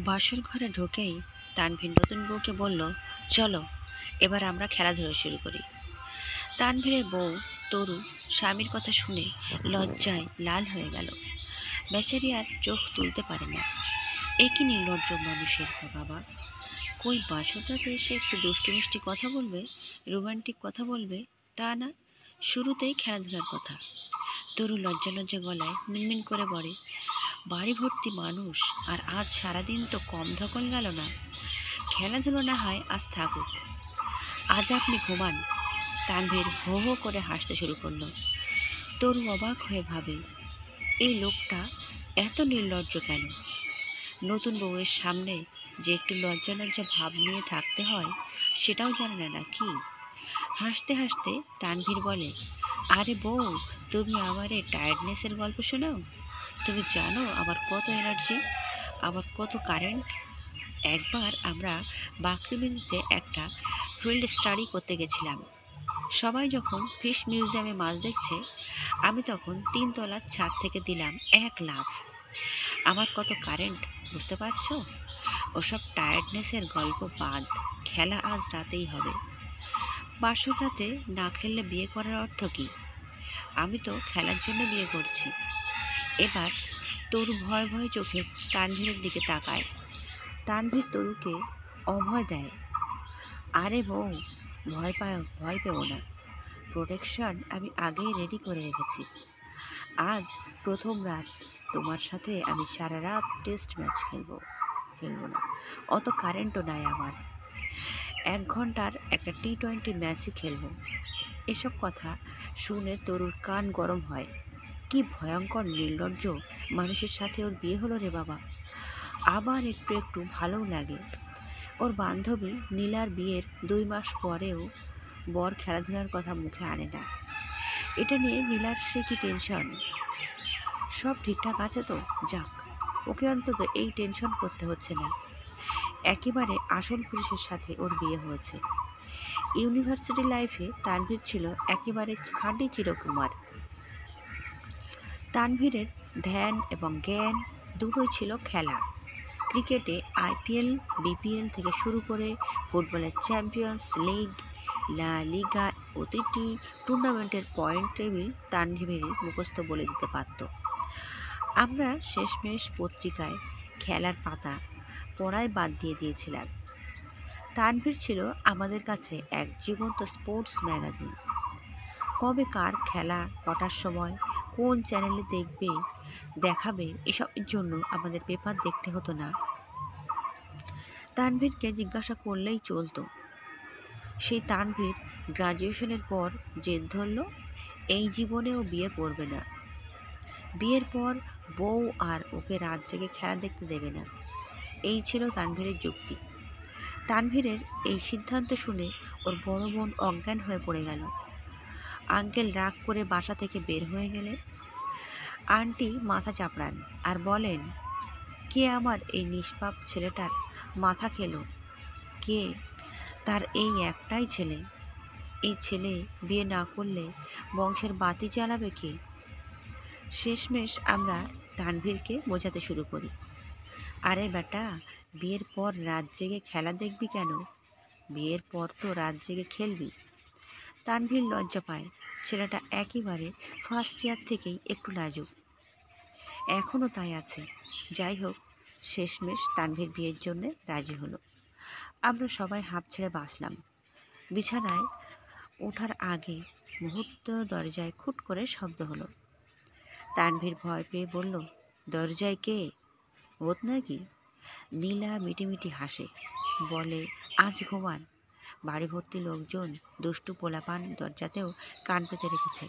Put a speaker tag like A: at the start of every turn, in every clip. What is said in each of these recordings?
A: বাসর ঘরে ঢুকেই তানভীর নতুন বউকে বলল, চলো এবার আমরা খেলাধুলা শুরু করি। তানভীরের বউ তরু স্বামীর কথা শুনে লজ্জায় লাল হয়ে গেল। বেচারি আর চোখ তুলতে পারে না। এ কি নির্লজ্জ মানুষের বাবা! কই বাসরটাতে এসে একটু দুষ্টু মিষ্টি কথা বলবে, রোমান্টিক কথা বলবে, তা না, শুরুতেই খেলাধুলার কথা। তরু লজ্জা লজ্জা গলায় মিনমিন করে বলে, বাড়ি ভর্তি মানুষ, আর আজ সারাদিন তো কম ধকল গেল না। খেলাধুলো না হয় আজ থাকুক, আজ আপনি ঘুমান। তানভীর হো হো করে হাসতে শুরু করলো। তরু অবাক হয়ে ভাবে, এই লোকটা এত নির্লজ্জ কেন? নতুন বউয়ের সামনে যে একটু লজ্জা লজ্জা ভাব নিয়ে থাকতে হয় সেটাও জানে না নাকি? হাসতে হাসতে তানভীর বলে, আরে বউ, তুমি আমার এই টায়ার্ডনেসের গল্প শোনাও। তুমি জানো আমার কত এনার্জি, আমার কত কারেন্ট। একবার আমরা বাকরিবিলিতে একটা ফিল্ড স্টাডি করতে গেছিলাম। সবাই যখন ফিশ মিউজিয়ামে মাছ দেখছে, আমি তখন 3 তলার ছাদ থেকে দিলাম এক লাফ। আমার কত কারেন্ট, বুঝতে পারছো? ওসব টায়ার্ডনেসের গল্প বাদ, খেলা আজ রাতেই হবে। বাসর রাতে না খেললে বিয়ে করার অর্থ কি? আমি তো খেলার জন্য বিয়ে করছি। এবার তরু ভয় ভয় চোখে তানভীরের দিকে তাকায়। তানভীর তরুকে অভয় দেয়, আরে বউ, ভয় পেও না। প্রোটেকশন আমি আগেই রেডি করে রেখেছি। আজ প্রথম রাত, তোমার সাথে আমি সারা রাত টেস্ট ম্যাচ খেলবো না, অত কারেন্টও নাই আমার। 1 ঘন্টার একটা T20 ম্যাচই খেলবো। এসব কথা শুনে তরুর কান গরম হয়। কি ভয়ঙ্কর নির্লজ্জ মানুষের সাথে ওর বিয়ে হলো রে বাবা! আবার একটু একটু ভালোও লাগে। ওর বান্ধবী নীলার বিয়ের 2 মাস পরেও বর খেলাধুলার কথা মুখে আনে না। এটা নিয়ে নীলার সে কি টেনশন। সব ঠিকঠাক আছে তো, যাক, ওকে অন্তত এই টেনশন করতে হচ্ছে না। একেবারে আসল পুরুষের সাথে ওর বিয়ে হয়েছে। ইউনিভার্সিটি লাইফে তানভীর ছিল একেবারে খাঁটি চিরকুমার। তানভীরের ধ্যান এবং জ্ঞান দুটোই ছিল খেলা। ক্রিকেটে IPL, BPL থেকে শুরু করে ফুটবলের চ্যাম্পিয়ন্স লিগ, লা লিগা, প্রতিটি টুর্নামেন্টের পয়েন্ট টেবিল তানভীরের মুখস্থ বলে দিতে পারত। আমরা শেষমেশ পত্রিকায় খেলার পাতা পড়ায় বাদ দিয়েছিলাম। তানভীর ছিল আমাদের কাছে এক জীবন্ত স্পোর্টস ম্যাগাজিন। কবে কার খেলা, কটার সময়, কোন চ্যানেলে দেখাবে, এসবের জন্য আমাদের পেপার দেখতে হতো না। তানভীরকে জিজ্ঞাসা করলেই চলতো। সেই তানভীর গ্রাজুয়েশনের পর জেদ ধরল, এই জীবনেও বিয়ে করবে না। বিয়ের পর বউ আর ওকে রাত জেগে খেলা দেখতে দেবে না। এই ছিল তানভীরের যুক্তি। তানভীরের এই সিদ্ধান্ত শুনে ওর বড় বোন অজ্ঞান হয়ে পড়ে গেল। আঙ্কেল রাগ করে বাসা থেকে বের হয়ে গেলে আন্টি মাথা চাপড়ান আর বলেন, কে আমার এই নিষ্পাপ ছেলেটার মাথা খেলো? কে? তার এই একটাই ছেলে। এই ছেলে বিয়ে না করলে বংশের বাতি জ্বালাবে কে? শেষমেশ আমরা তানভীরকে বোঝাতে শুরু করি, আরে বেটা, বিয়ের পর রাত জেগে খেলা দেখবি কেন? বিয়ের পর তো রাত জেগে খেলবি। তানভীর লজ্জা পায়। ছেলেটা একেবারে ফার্স্ট ইয়ার থেকেই একটু লাজুক, এখনও তাই আছে। যাই হোক, শেষমেশ তানভীর বিয়ের জন্য রাজি হলো। আমরা সবাই হাঁপ ছেড়ে বাঁচলাম। বিছানায় ওঠার আগে মুহূর্ত দরজায় খুট করে শব্দ হলো। তানভীর ভয় পেয়ে বলল, দরজায় কে? ভূত নাকি? নীলা মিটিমিটি হাসে, বলে, আজ ঘুমান। বাড়ি ভর্তি লোকজন, দুষ্টু পোলাপান দরজাতেও কান পেতে রেখেছে।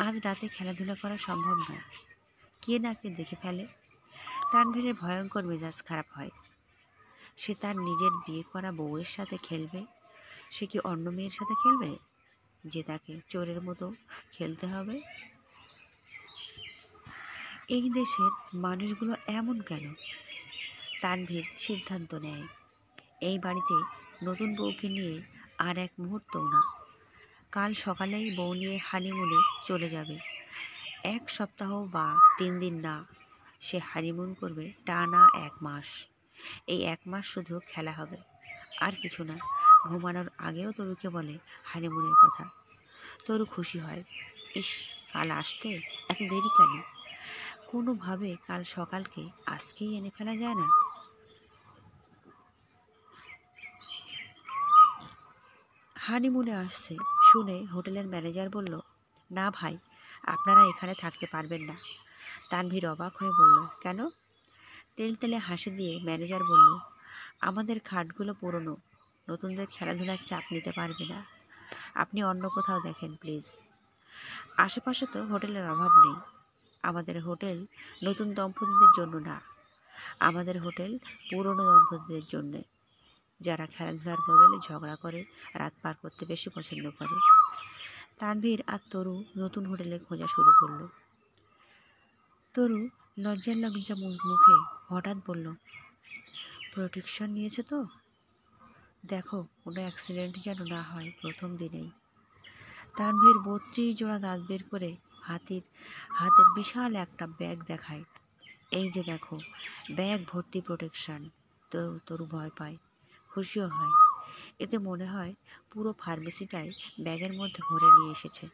A: আজ রাতে খেলাধুলা করা সম্ভব নয়, কে না কে দেখে ফেলে। তানভীরের ভয়ঙ্কর মেজাজ খারাপ হয়। সে তার নিজের বিয়ে করা বউয়ের সাথে খেলবে? সে কি অন্য মেয়ের সাথে খেলবে, যে তাকে চোরের মতো খেলতে হবে? এই দেশের মানুষগুলো এমন কেন? তানভীর সিদ্ধান্ত নেয়, এই বাড়িতে নতুন বউকে নিয়ে আর এক মুহূর্তও না। কাল সকালেই বউ নিয়ে হানিমুনে চলে যাবে। 1 সপ্তাহ বা 3 দিন না, সে হানিমুন করবে টানা 1 মাস। এই 1 মাস শুধু খেলা হবে, আর কিছু না। ঘুমানোর আগেও তরুকে বলে হানিমুনের কথা। তরু খুশি হয়। ইস, কাল আসতে এত দেরি কেন? কোনোভাবে কাল সকালকে আজকেই এনে ফেলা যায় না? হানিমুনে আসছে শুনে হোটেলের ম্যানেজার বলল, না ভাই, আপনারা এখানে থাকতে পারবেন না। তানভীর অবাক হয়ে বলল, কেন? তেলতেলে হাসি দিয়ে ম্যানেজার বলল, আমাদের খাটগুলো পুরনো, নতুনদের খেলাধুলার চাপ নিতে পারবে না। আপনি অন্য কোথাও দেখেন প্লিজ। আশেপাশে তো হোটেলের অভাব নেই। আমাদের হোটেল নতুন দম্পতিদের জন্য না, আমাদের হোটেল পুরনো দম্পতিদের জন্যে, যারা খেলাধুলার বদলে ঝগড়া করে রাত পার করতে বেশি পছন্দ করে। তানভীর আর তরু নতুন হোটেলে খোঁজা শুরু করলো। তরু লজ্জার লজ্জা মুখে হঠাৎ বলল, প্রোটেকশন নিয়েছে তো? দেখো কোনো অ্যাক্সিডেন্ট যেন না হয় প্রথম দিনেই। তানভীর 32 জোড়া দাঁত বের করে হাতের বিশাল একটা ব্যাগ দেখায়। এই যে দেখো, ব্যাগ ভর্তি প্রোটেকশন। তরু ভয় পায়, খুশিও হয়। এতে মনে হয় পুরো ফার্মেসিটাই ব্যাগের মধ্যে ভরে নিয়ে এসেছে।